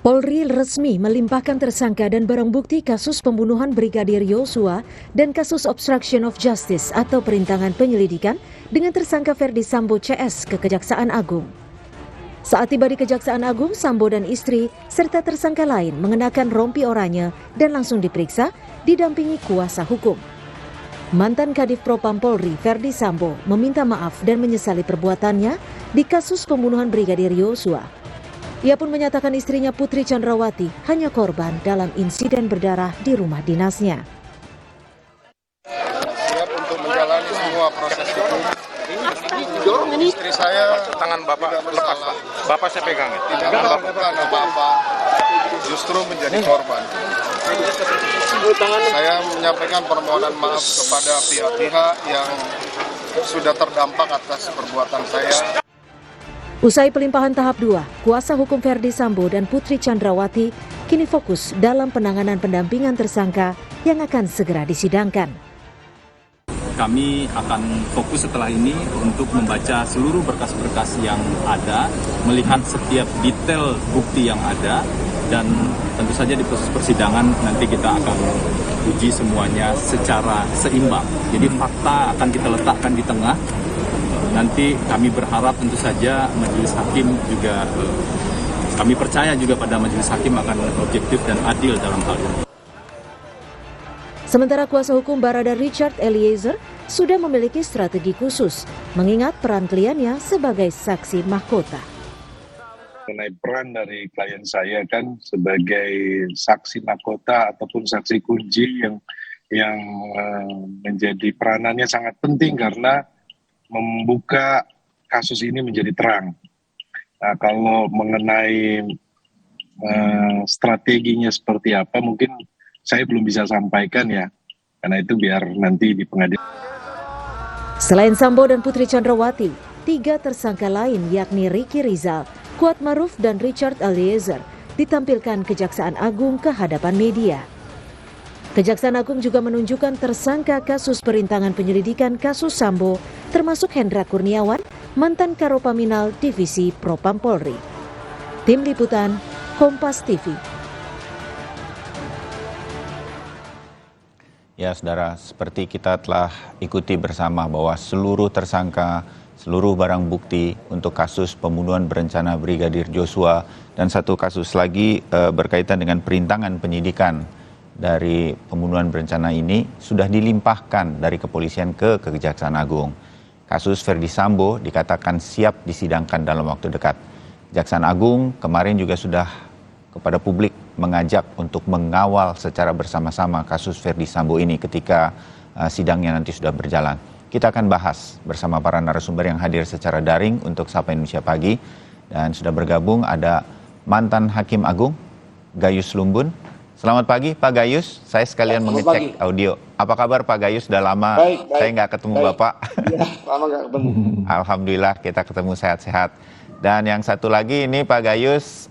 Polri resmi melimpahkan tersangka dan barang bukti kasus pembunuhan Brigadir Yosua dan kasus obstruction of justice atau perintangan penyelidikan dengan tersangka Ferdi Sambo CS ke Kejaksaan Agung. Saat tiba di Kejaksaan Agung, Sambo dan istri serta tersangka lain mengenakan rompi oranye dan langsung diperiksa didampingi kuasa hukum. Mantan Kadif Propam Polri Ferdi Sambo meminta maaf dan menyesali perbuatannya di kasus pembunuhan Brigadir Yosua. Ia pun menyatakan istrinya Putri Chandrawati hanya korban dalam insiden berdarah di rumah dinasnya. Siap untuk menjalani semua proses hukum. Istri saya tangan Bapak bersalah. Bapak saya pegang ya? Tidak melakukan apa-apa, justru menjadi korban. Saya menyampaikan permohonan maaf kepada pihak-pihak yang sudah terdampak atas perbuatan saya. Usai pelimpahan tahap 2, kuasa hukum Ferdi Sambo dan Putri Chandrawati kini fokus dalam penanganan pendampingan tersangka yang akan segera disidangkan. Kami akan fokus setelah ini untuk membaca seluruh berkas-berkas yang ada, melihat setiap detail bukti yang ada, dan tentu saja di proses persidangan nanti kita akan uji semuanya secara seimbang. Jadi fakta akan kita letakkan di tengah. Nanti kami berharap tentu saja majelis hakim juga, kami percaya juga pada majelis hakim akan objektif dan adil dalam hal ini. Sementara kuasa hukum Barada Richard Eliezer sudah memiliki strategi khusus, mengingat peran kliennya sebagai saksi mahkota. Mengenai peran dari klien saya kan sebagai saksi mahkota ataupun saksi kunci yang menjadi peranannya sangat penting karena membuka kasus ini menjadi terang. Nah, kalau mengenai strateginya seperti apa, mungkin saya belum bisa sampaikan ya, karena itu biar nanti di pengadilan. Selain Sambo dan Putri Chandrawati, 3 tersangka lain yakni Ricky Rizal, Kuat Maruf, dan Richard Eliezer ditampilkan Kejaksaan Agung ke hadapan media. Kejaksaan Agung juga menunjukkan tersangka kasus perintangan penyelidikan kasus Sambo, termasuk Hendra Kurniawan, mantan Karopaminal Divisi Propam Polri. Tim Liputan, Kompas TV. Ya, saudara, seperti kita telah ikuti bersama bahwa seluruh tersangka, seluruh barang bukti untuk kasus pembunuhan berencana Brigadir Joshua dan satu kasus lagi berkaitan dengan perintangan penyidikan dari pembunuhan berencana ini sudah dilimpahkan dari kepolisian ke Kejaksaan Agung. Kasus Ferdi Sambo dikatakan siap disidangkan dalam waktu dekat. Kejaksaan Agung kemarin juga sudah kepada publik mengajak untuk mengawal secara bersama-sama kasus Ferdi Sambo ini ketika sidangnya nanti sudah berjalan. Kita akan bahas bersama para narasumber yang hadir secara daring untuk Sapa Indonesia Pagi. Dan sudah bergabung ada mantan Hakim Agung, Gayus Lumbun. Selamat pagi Pak Gayus, saya sekalian mengecek audio. Apa kabar Pak Gayus? Sudah lama saya nggak ketemu Bapak. Ya, lama nggak ketemu. Alhamdulillah kita ketemu sehat-sehat. Dan yang satu lagi ini Pak Gayus,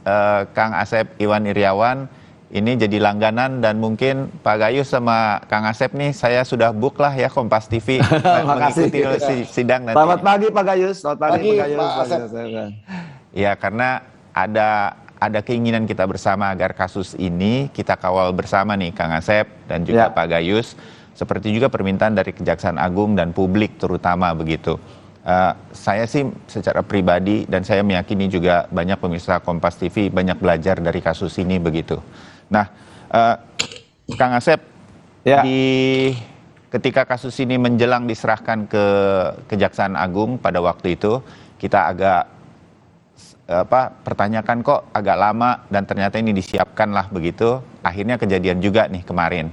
Kang Asep Iwan Iriawan, ini jadi langganan dan mungkin Pak Gayus sama Kang Asep nih saya sudah book lah ya Kompas TV mengikuti sidang nanti. Selamat pagi Pak Gayus, selamat pagi Pak Gayus. Pak Asep. Ya, karena ada keinginan kita bersama agar kasus ini kita kawal bersama nih Kang Asep dan juga Pak Gayus, seperti juga permintaan dari Kejaksaan Agung dan publik terutama begitu. Saya sih secara pribadi dan saya meyakini juga banyak pemirsa Kompas TV banyak belajar dari kasus ini begitu. Nah, Kang Asep, ketika kasus ini menjelang diserahkan ke Kejaksaan Agung pada waktu itu, kita agak pertanyakan kok agak lama dan ternyata ini disiapkan lah begitu. Akhirnya kejadian juga nih kemarin.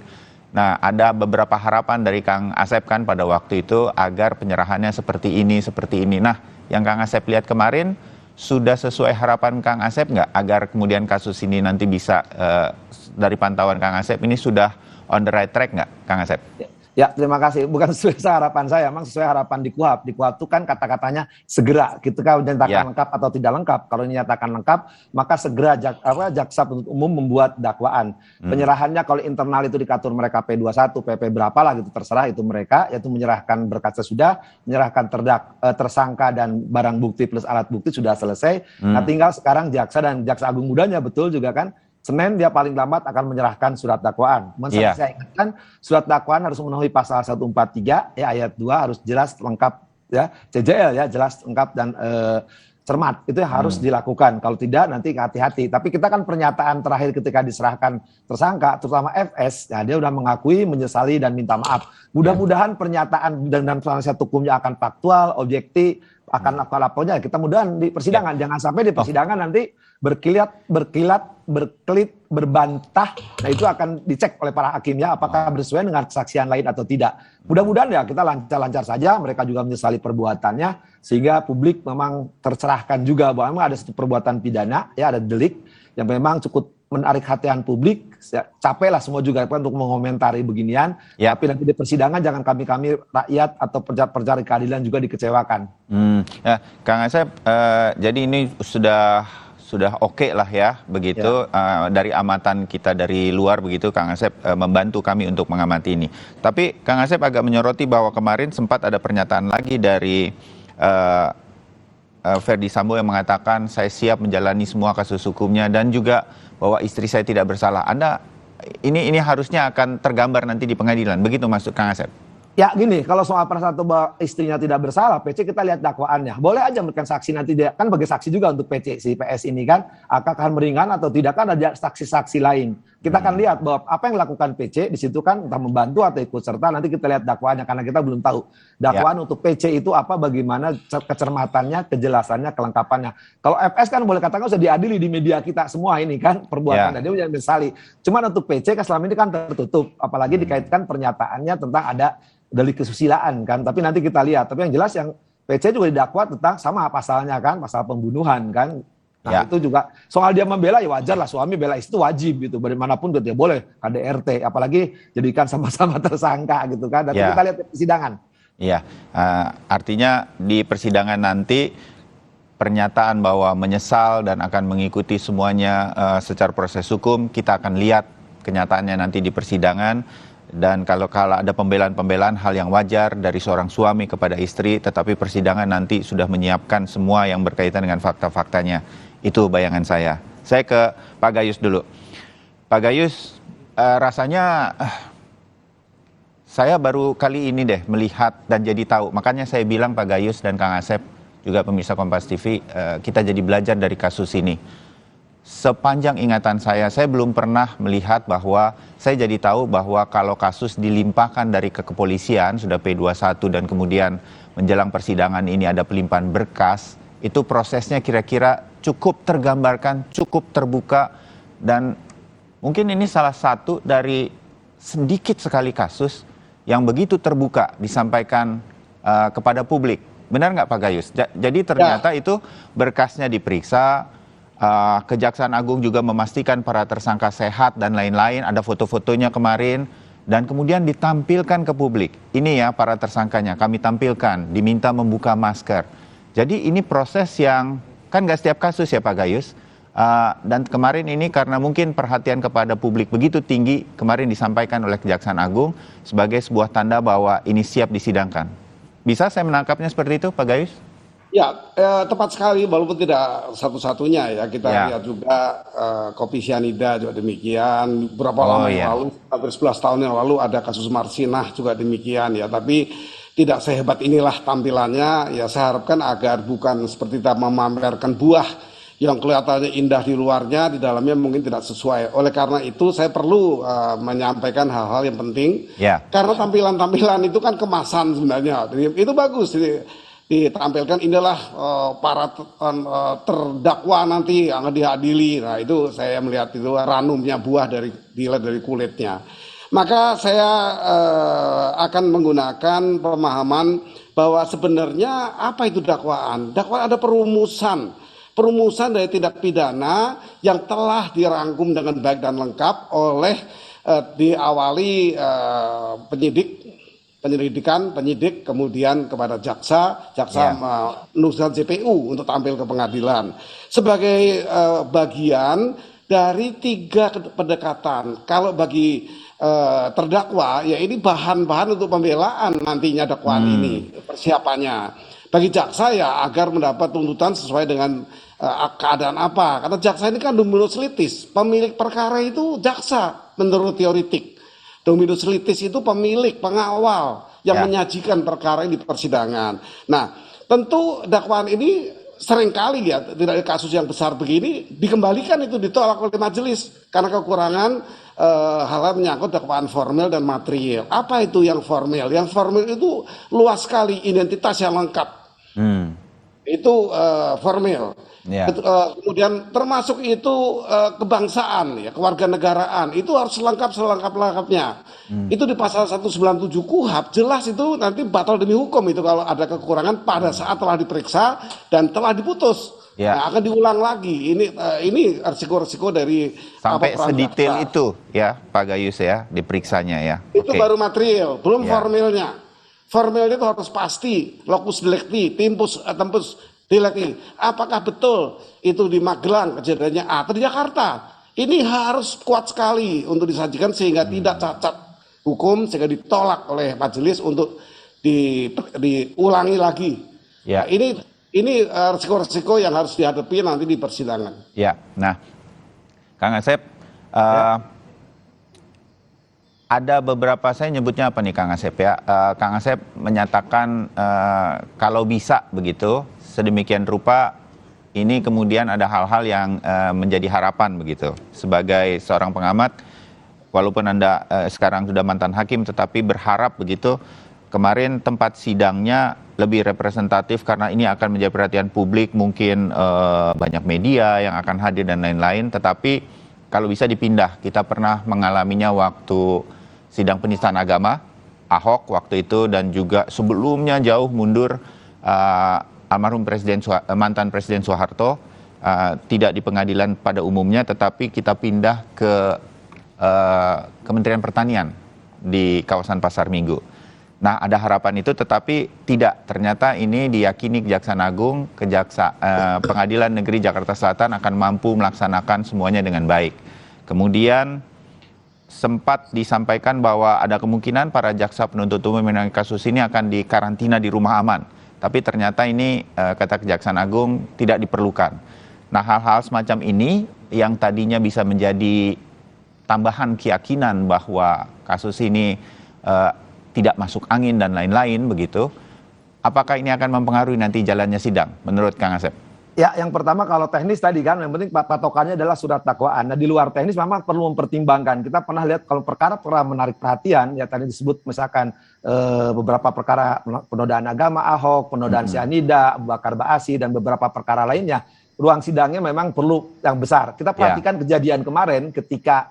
Nah, ada beberapa harapan dari Kang Asep kan pada waktu itu agar penyerahannya seperti ini. Nah, yang Kang Asep lihat kemarin sudah sesuai harapan Kang Asep nggak agar kemudian kasus ini nanti bisa dari pantauan Kang Asep ini sudah on the right track nggak Kang Asep? Ya, terima kasih. Bukan sesuai harapan saya, memang sesuai harapan di KUHP. Di KUHP itu kan kata-katanya segera. Ketika dinyatakan lengkap atau tidak lengkap. Kalau dinyatakan lengkap, maka segera jaksa penuntut umum membuat dakwaan. Penyerahannya kalau internal itu dikatur mereka P21, PP berapa lah gitu, terserah itu mereka, yaitu menyerahkan berkas sesudah, menyerahkan tersangka dan barang bukti plus alat bukti sudah selesai. Nah, tinggal sekarang jaksa dan jaksa agung mudanya betul juga kan, Senin dia paling lambat akan menyerahkan surat dakwaan. Saya ingatkan surat dakwaan harus memenuhi pasal 143 ya ayat 2 harus jelas lengkap ya CJL ya jelas lengkap dan cermat itu harus dilakukan. Kalau tidak nanti hati-hati. Tapi kita kan pernyataan terakhir ketika diserahkan tersangka terutama FS ya dia sudah mengakui, menyesali dan minta maaf. Mudah-mudahan pernyataan dan penasihat hukumnya akan faktual, objektif, akan lapornya kita mudahan di persidangan jangan sampai di persidangan nanti berkelit, berbantah. Nah itu akan dicek oleh para hakimnya apakah bersesuaian dengan kesaksian lain atau tidak. Mudah-mudahan ya kita lancar-lancar saja, mereka juga menyesali perbuatannya sehingga publik memang tercerahkan juga bahwa memang ada satu perbuatan pidana, ya ada delik yang memang cukup menarik hatian publik. Capek lah semua juga untuk mengomentari beginian. Tapi nanti di persidangan jangan kami rakyat atau pencari keadilan juga dikecewakan. Ya, Kang Asep, jadi ini sudah oke lah ya begitu dari amatan kita dari luar begitu Kang Asep membantu kami untuk mengamati ini. Tapi Kang Asep agak menyoroti bahwa kemarin sempat ada pernyataan lagi dari Verdi Sambo yang mengatakan saya siap menjalani semua kasus hukumnya dan juga bahwa istri saya tidak bersalah. Anda ini harusnya akan tergambar nanti di pengadilan. Begitu maksud Kang Asep? Ya gini, kalau soal persatu bahwa istrinya tidak bersalah, PC kita lihat dakwaannya. Boleh aja memberikan saksi nanti dia kan bagi saksi juga untuk PC si PS ini kan akan meringan atau tidak kan ada saksi-saksi lain. Kita akan lihat bahwa apa yang dilakukan PC di situ kan entah membantu atau ikut serta nanti kita lihat dakwaannya karena kita belum tahu dakwaan untuk PC itu apa, bagaimana kecermatannya, kejelasannya, kelengkapannya. Kalau FS kan boleh katakan sudah diadili di media kita semua ini kan perbuatan dia jangan disali. Cuman untuk PC kan selama ini kan tertutup, apalagi dikaitkan pernyataannya tentang ada delik kesusilaan kan, tapi nanti kita lihat. Tapi yang jelas yang PC juga didakwa tentang sama pasalnya kan, pasal pembunuhan kan. Nah itu juga soal dia membela ya wajar lah, suami bela istri itu wajib gitu, bagaimanapun dia boleh KDRT, apalagi jadikan sama-sama tersangka gitu kan. Nanti kita lihat di persidangan. Iya, artinya di persidangan nanti pernyataan bahwa menyesal dan akan mengikuti semuanya secara proses hukum, kita akan lihat kenyataannya nanti di persidangan. Dan kalau ada pembelaan-pembelaan hal yang wajar dari seorang suami kepada istri, tetapi persidangan nanti sudah menyiapkan semua yang berkaitan dengan fakta-faktanya. Itu bayangan saya. Saya ke Pak Gayus dulu. Pak Gayus, rasanya saya baru kali ini deh melihat dan jadi tahu. Makanya saya bilang Pak Gayus dan Kang Asep, juga pemirsa Kompas TV, kita jadi belajar dari kasus ini. Sepanjang ingatan saya belum pernah melihat bahwa saya jadi tahu bahwa kalau kasus dilimpahkan dari kepolisian sudah P21 dan kemudian menjelang persidangan ini ada pelimpahan berkas, itu prosesnya kira-kira cukup tergambarkan, cukup terbuka, dan mungkin ini salah satu dari sedikit sekali kasus yang begitu terbuka disampaikan kepada publik. Benar nggak Pak Gayus? Jadi ternyata itu berkasnya diperiksa, Kejaksaan Agung juga memastikan para tersangka sehat dan lain-lain, ada foto-fotonya kemarin, dan kemudian ditampilkan ke publik. Ini ya para tersangkanya, kami tampilkan, diminta membuka masker. Jadi ini proses yang, kan nggak setiap kasus ya Pak Gayus, dan kemarin ini karena mungkin perhatian kepada publik begitu tinggi, kemarin disampaikan oleh Kejaksaan Agung sebagai sebuah tanda bahwa ini siap disidangkan. Bisa saya menangkapnya seperti itu Pak Gayus? Ya, tepat sekali, walaupun tidak satu-satunya ya. Kita lihat juga kopi sianida juga demikian. Berapa lama yang lalu, hampir 11 tahun yang lalu ada kasus Marsinah juga demikian ya. Tapi tidak sehebat inilah tampilannya. Ya saya harapkan agar bukan seperti kita memamerkan buah yang kelihatannya indah di luarnya, di dalamnya mungkin tidak sesuai. Oleh karena itu saya perlu menyampaikan hal-hal yang penting. Karena tampilan-tampilan itu kan kemasan sebenarnya. Itu bagus. Ditampilkan inilah para terdakwa nanti yang diadili. Nah itu saya melihat itu ranumnya buah dilihat dari kulitnya. Maka saya akan menggunakan pemahaman bahwa sebenarnya apa itu dakwaan? Dakwaan ada perumusan dari tindak pidana yang telah dirangkum dengan baik dan lengkap oleh diawali penyidik penyelidikan, penyidik, kemudian kepada jaksa menugaskan JPU untuk tampil ke pengadilan. Sebagai bagian dari 3 pendekatan. Kalau bagi terdakwa, ya ini bahan-bahan untuk pembelaan nantinya dakwaan ini, persiapannya. Bagi jaksa ya agar mendapat tuntutan sesuai dengan keadaan apa. Karena jaksa ini kan dominus litis, pemilik perkara itu jaksa menurut teoritik. Dominus litis itu pemilik, pengawal yang menyajikan perkara ini di persidangan. Nah, tentu dakwaan ini seringkali ya, tidak ada kasus yang besar begini, dikembalikan itu ditolak oleh majelis karena kekurangan hal-hal menyangkut dakwaan formil dan material. Apa itu yang formil? Yang formil itu luas sekali, identitas yang lengkap. Itu formil. Kemudian termasuk itu kebangsaan, ya, kewarganegaraan, itu harus lengkap selengkap-lengkapnya. Itu di pasal 197 KUHP jelas itu nanti batal demi hukum itu kalau ada kekurangan pada saat telah diperiksa dan telah diputus. Nah, akan diulang lagi. Ini risiko-risiko dari sampai sedetail itu ya Pak Gayus ya diperiksanya ya. Itu baru material, belum formilnya. Formilnya itu harus pasti, locus delicti, tempus delicti. Apakah betul itu di Magelang kejadiannya atau di Jakarta? Ini harus kuat sekali untuk disajikan sehingga tidak cacat hukum, sehingga ditolak oleh majelis untuk diulangi lagi. Ya. Nah, ini risiko-risiko yang harus dihadapi nanti di persidangan. Ya, nah, Kang Asep, ada beberapa, saya nyebutnya apa nih Kang Asep ya, Kang Asep menyatakan kalau bisa begitu, sedemikian rupa ini kemudian ada hal-hal yang menjadi harapan begitu. Sebagai seorang pengamat, walaupun Anda sekarang sudah mantan hakim, tetapi berharap begitu, kemarin tempat sidangnya lebih representatif karena ini akan menjadi perhatian publik, mungkin banyak media yang akan hadir dan lain-lain, tetapi kalau bisa dipindah. Kita pernah mengalaminya waktu sidang penistaan agama, Ahok waktu itu, dan juga sebelumnya jauh mundur almarhum mantan Presiden Soeharto, tidak di pengadilan pada umumnya, tetapi kita pindah ke Kementerian Pertanian di kawasan Pasar Minggu. Nah, ada harapan itu, tetapi tidak. Ternyata ini diyakini Kejaksaan Agung, Pengadilan Negeri Jakarta Selatan akan mampu melaksanakan semuanya dengan baik. Kemudian sempat disampaikan bahwa ada kemungkinan para jaksa penuntut umum menangani kasus ini akan dikarantina di rumah aman. Tapi ternyata ini, kata Kejaksaan Agung, tidak diperlukan. Nah, hal-hal semacam ini yang tadinya bisa menjadi tambahan keyakinan bahwa kasus ini tidak masuk angin dan lain-lain begitu. Apakah ini akan mempengaruhi nanti jalannya sidang menurut Kang Asep? Ya, yang pertama kalau teknis tadi kan, yang penting patokannya adalah surat dakwaan. Nah, di luar teknis memang perlu mempertimbangkan. Kita pernah lihat kalau perkara menarik perhatian, ya tadi disebut misalkan beberapa perkara penodaan agama Ahok, penodaan Cyanida, Abu Bakar Ba'asyir, dan beberapa perkara lainnya. Ruang sidangnya memang perlu yang besar. Kita perhatikan kejadian kemarin ketika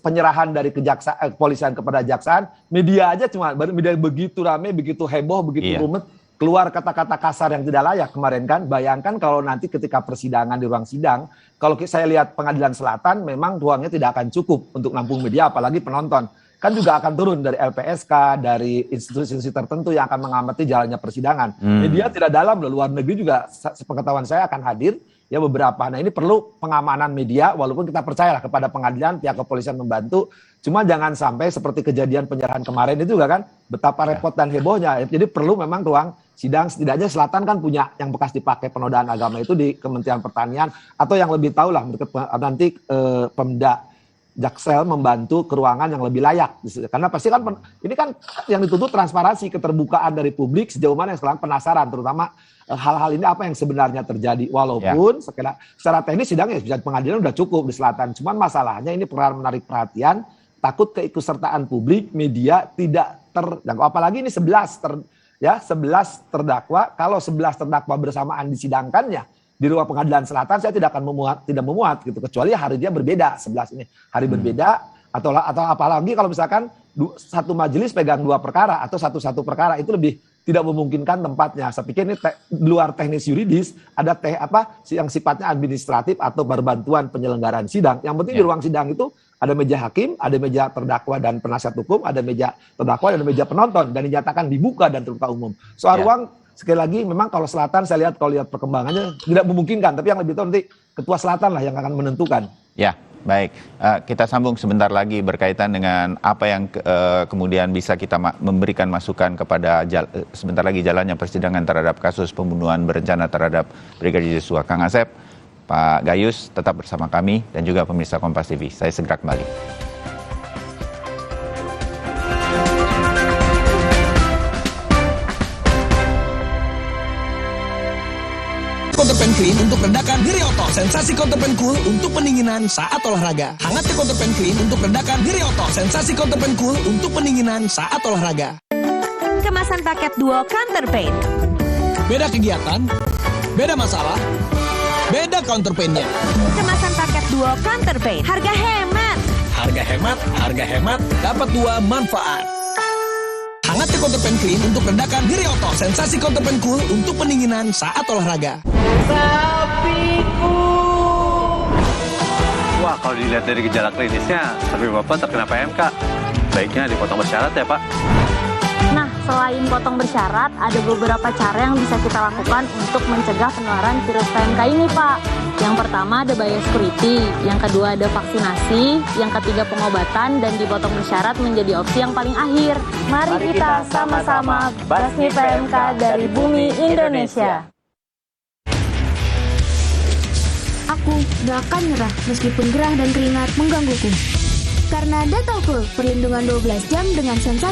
penyerahan dari kepolisian kepada jaksaan, media aja cuma media begitu rame, begitu heboh, begitu rumit, keluar kata-kata kasar yang tidak layak kemarin kan. Bayangkan kalau nanti ketika persidangan di ruang sidang, kalau saya lihat Pengadilan Selatan memang ruangnya tidak akan cukup untuk nampung media, apalagi penonton. Kan juga akan turun dari LPSK, dari institusi-institusi tertentu yang akan mengamati jalannya persidangan. Media tidak dalam, luar negeri juga sepengetahuan saya akan hadir. Ya beberapa. Nah, ini perlu pengamanan media, walaupun kita percayalah kepada pengadilan, pihak kepolisian membantu. Cuma jangan sampai seperti kejadian penyerahan kemarin itu juga kan, betapa repot dan hebohnya. Jadi perlu memang ruang sidang, setidaknya Selatan kan punya yang bekas dipakai penodaan agama itu di Kementerian Pertanian, atau yang lebih tahu lah nanti Pemda Jaksel membantu ke ruangan yang lebih layak. Karena pasti kan ini kan yang dituntut transparansi, keterbukaan dari publik, sejauh mana yang sekarang penasaran, terutama hal-hal ini apa yang sebenarnya terjadi. Walaupun secara teknis sidangnya bisa pengadilan udah cukup di Selatan. Cuman masalahnya ini menarik perhatian, takut keikutsertaan publik, media tidak terjangkau. Apalagi ini 11 terdakwa, kalau 11 terdakwa bersamaan disidangkannya di ruang Pengadilan Selatan, saya tidak akan memuat gitu, kecuali hari dia berbeda, 11 ini hari berbeda, atau apalagi kalau misalkan satu majelis pegang 2 perkara atau satu perkara, itu lebih tidak memungkinkan tempatnya. Saya pikir ini luar teknis yuridis, ada yang sifatnya administratif atau berbantuan penyelenggaraan sidang. Yang penting di ruang sidang itu ada meja hakim, ada meja terdakwa dan penasihat hukum, ada meja terdakwa dan meja penonton, dan dinyatakan dibuka dan terbuka umum. Soal ruang, sekali lagi memang kalau selatan saya lihat, kalau lihat perkembangannya tidak memungkinkan, tapi yang lebih tahu nanti ketua selatan lah yang akan menentukan. Ya, baik. Kita sambung sebentar lagi berkaitan dengan apa yang kemudian bisa kita memberikan masukan kepada sebentar lagi jalannya persidangan terhadap kasus pembunuhan berencana terhadap Brigadir Joshua. Kang Asep, Pak Gayus tetap bersama kami dan juga pemirsa Kompas TV. Saya segera kembali. Counterpan Clean untuk redakan diri otot. Sensasi Counterpan Cool untuk pendinginan saat olahraga. Hangatnya Counterpan Clean untuk redakan diri otot. Sensasi Counterpan Cool untuk pendinginan saat olahraga. Kemasan paket duo Counterpan. Beda kegiatan, beda masalah, beda Counterpan-nya. Kemasan paket duo Counterpan. Harga hemat. Harga hemat, harga hemat, dapat dua manfaat. Hangatnya Counterpan Clean untuk redakan diri otot. Sensasi Counterpan Cool untuk pendinginan saat olahraga. Sapiku. Wah, kalau dilihat dari gejala klinisnya, sapi Bapak terkena PMK. Baiknya dipotong bersyarat ya, Pak. Nah, selain potong bersyarat, ada beberapa cara yang bisa kita lakukan untuk mencegah penularan virus PMK ini, Pak. Yang pertama ada biosecurity, yang kedua ada vaksinasi, yang ketiga pengobatan, dan dipotong bersyarat menjadi opsi yang paling akhir. Mari kita sama-sama basmi PMK dari bumi Indonesia. Aku gak akan nyerah meskipun gerah dan keringat menggangguku. Karena Dettol Cool, perlindungan 12 jam dengan sensasi